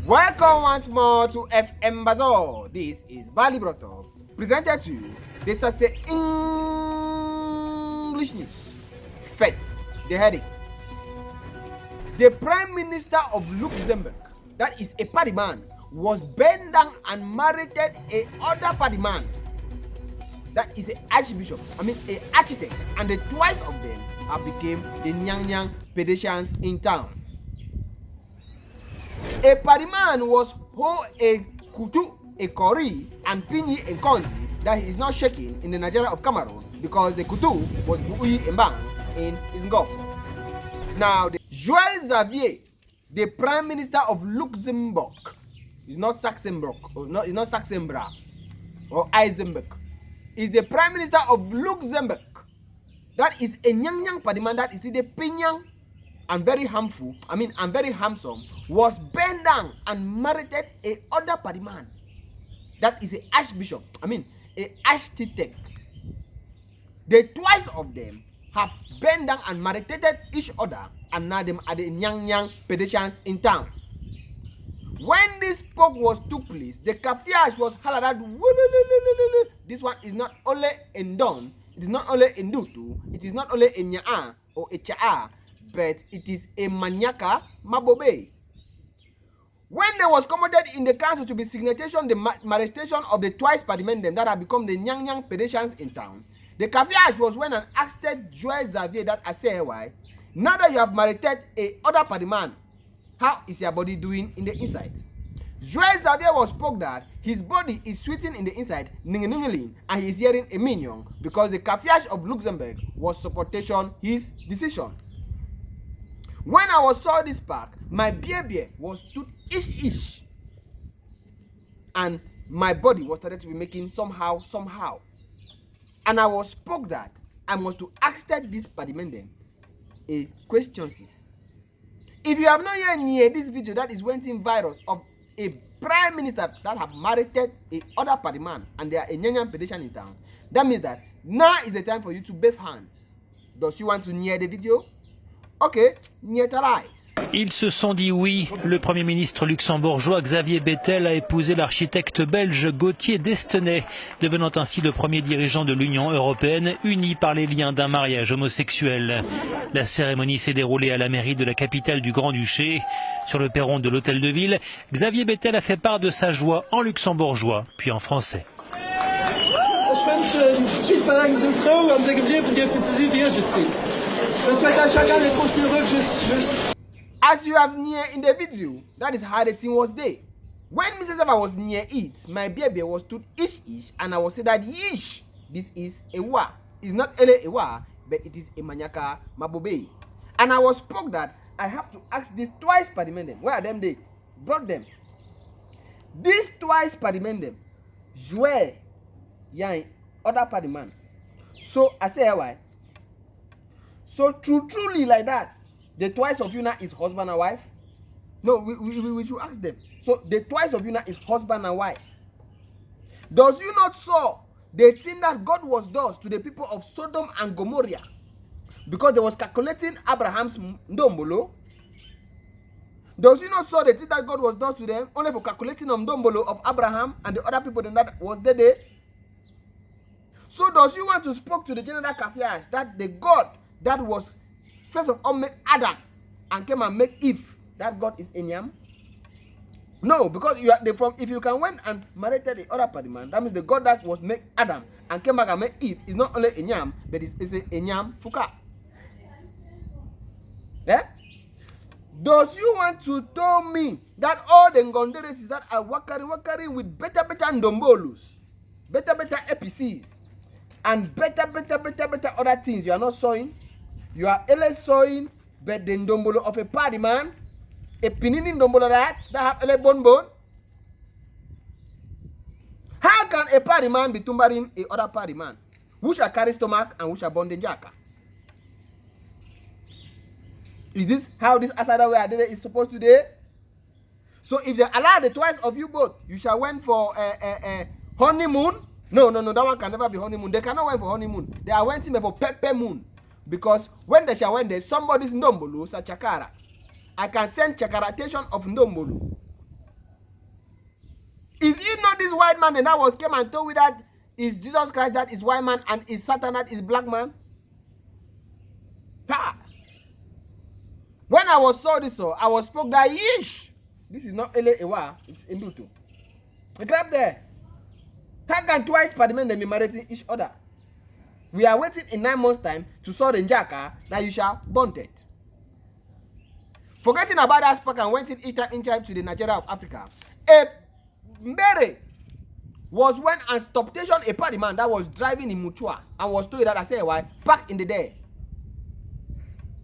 Welcome once more to FM Bazaar. This is Bali Broto, presented to you. This is English news. First, the heading. The Prime Minister of Luxembourg, that is a party man, was burned down and married a other party man. That is an archbishop, an architect, and the twice of them have become the nyang Pedetians in town. A party man was ho a kutu, a kori, and pinyi in Conti that he is not shaking in the Nigeria of Cameroon because the kutu was bui mbang in Isngop. Now, Joël Xavier, the Prime Minister of Luxembourg, is not Saxenbrock, it's not Saxenbra or Eisenberg. Is the Prime Minister of Luxembourg. That is a nyang party man that is the pinyang and very harmful, and very handsome, was burned down and married a other party man. That is a archbishop, a architect. The twice of them have burned down and married each other, and now them are the nyang Pedetians in town. When this spoke took place, the kafiash was halad. This one is not only in Don, it is not only in Dutu, it is not only in Nyang or a Cha'a, but it is a Manyaka Mabobe. When there was commanded in the council to be signation the marriage of the twice party men that have become the nyang Pedetians in town, the kafiash was when an asked Joël Xavier that I say why, now that you have married a other party man, how is your body doing in the inside? Joël Xavier was spoke that his body is sweating in the inside, and he is hearing a minion because the kafiash of Luxembourg was supportation his decision. When I saw this park, my baby was stood ish, and my body was started to be making somehow, and I was spoke that I must to ask that this parliament a question. If you have not yet near this video that is went in virus of a prime minister that have married a other party man and they are a nyang Pedetian in town, that means that now is the time for you to bathe hands. Does you want to near the video? Okay, Ils se sont dit oui. Le Premier ministre luxembourgeois Xavier Bettel a épousé l'architecte belge Gauthier Destenay, devenant ainsi le premier dirigeant de l'Union européenne uni par les liens d'un mariage homosexuel. La cérémonie s'est déroulée à la mairie de la capitale du Grand-Duché. Sur le perron de l'hôtel de ville, Xavier Bettel a fait part de sa joie en luxembourgeois, puis en français. As you have near in the video, that is how the thing was there. When Mrs. Eva was near it, my baby was stood ish, and I was say that yish, this is a wa. It's not a wa, but it is a manyaka mabobe. And I was spoke that I have to ask this twice party men them. Where are them they brought them? This twice party men them, Joël, yeah, other party man. So I say why? So truly like that, the twice of you now is husband and wife? No, we should ask them. So the twice of you now is husband and wife. Does you not saw the thing that God was does to the people of Sodom and Gomorrah? Because they was calculating Abraham's ndombolo. Does you not saw the thing that God was does to them only for calculating ndombolo of Abraham and the other people that was there? So does you want to speak to the general kafiash that the God that was first of all make Adam and came and make Eve, that God is Enyam? No, because you are if you can went and married the other party man, that means the God that was make Adam and came back and make Eve is not only Enyam, but it's a Enyam Fuka. Yeah? Does you want to tell me that all the Ngonderes that are wakari with better ndombolus, better APCs, and better other things you are not sewing? You are only sewing but the ndombolo of a party man, a pinini ndombolo that have a bone. How can a party man be tumbering a other party man? Who shall carry stomach and who shall bond the jacka? Is this how this asada way is supposed to do? So if they allow the twice of you both, you shall went for a honeymoon. No, that one can never be honeymoon. They cannot went for honeymoon. They are waiting for Pepe Moon. Because when they shall went there, somebody's ndombolo sa chakara. I can send chakaratation of ndombolo. Is it not this white man that was came and told me that is Jesus Christ that is white man and is Satan that is black man? Ha! When I was saw this, I was spoke that yeesh. This is not Ele Ewa, it's Indutu. The clap there. How can twice parliament they be marrying each other? We are waiting in 9 months' time to saw the Njaka that you shall burn it. Forgetting about that spark and went in time to the Nigeria of Africa. A Mbere was when and stop station a party man that was driving in Mutua and was told that I say why back in the day.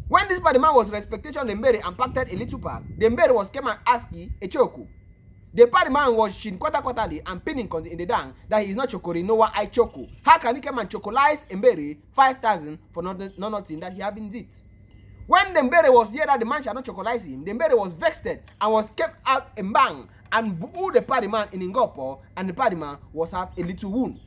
When this party man was respectation the Mbere and packed a little pack, the Mbere was came and asking a choku. The party man was shin quarterly and pinning in the dang that he is not chokori, no one I choco. How can he come and chocolize Mbere 5,000 for nothing that he having did? When the Mbere was here that the man shall not chocolize him, the Mbere was vexed and was kept out and bang and boo the party man in Ngopo, and the party man was have a little wound.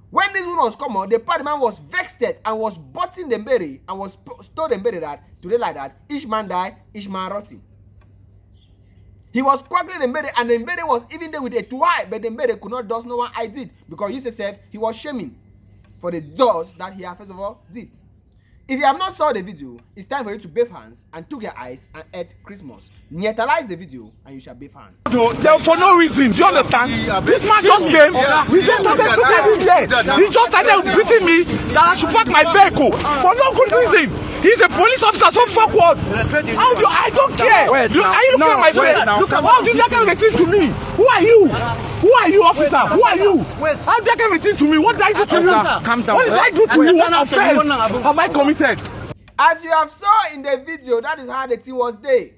When this wound was come out, the party man was vexed and was butting the Mbere and was told the Mbere that today like that each man die, each man rotting. He was quackling the Mbere and the Mbere was even there with a twi, but the Mbere could not do no one I did because he said he was shaming for the doors that he had first of all did. If you have not saw the video, it's time for you to bathe hands and took your eyes and ate Christmas. Neutralize the video and you shall bathe hands. For no reason, do you understand? This man just came, we just started looking at him there. He just started beating me that I should park my vehicle for no good reason. He's a police officer, so fuck what? How do I don't care? Are you looking at my face? How do you that kind of thing to me? Who are you? Who are you, officer? Who are you? How that kind of thing to me? What did I do to you? What did I do to you? What offense have I committed? As you have saw in the video, that is how the thing was there.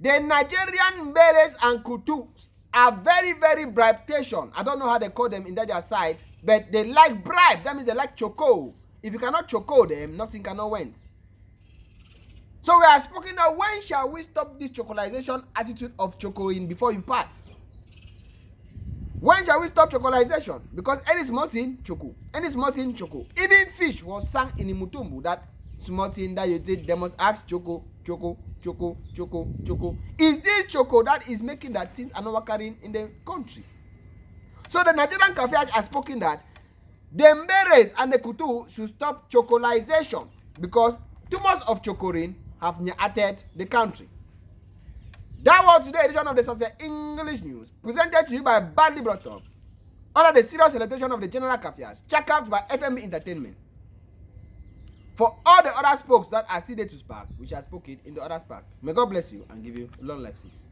The Nigerian Mberes and Kutus are very, very bribe-tation. I don't know how they call them in that side, but they like bribe. That means they like choco. If you cannot choco them, nothing cannot win. So we are speaking now, when shall we stop this chocolization attitude of chocoing before you pass? When shall we stop chocolization? Because any small thing, choco. Any small thing, choco. Even fish was sung in Mutumbu. That small thing that you did, they must ask choco, choco, choco, choco, choco. Is this choco that is making that things are not working in the country? So the Nigerian Cafe has spoken that the Mberes and the Kutu should stop chocolization because too much of chocoring have nyatted the country. That was today's edition of the Sunset English News, presented to you by Badly Brought Up, under the serious celebration of the General Affairs, check out by FMB Entertainment. For all the other spokes that are still there to spark, we shall spoke it in the other spark. May God bless you and give you long life, sis.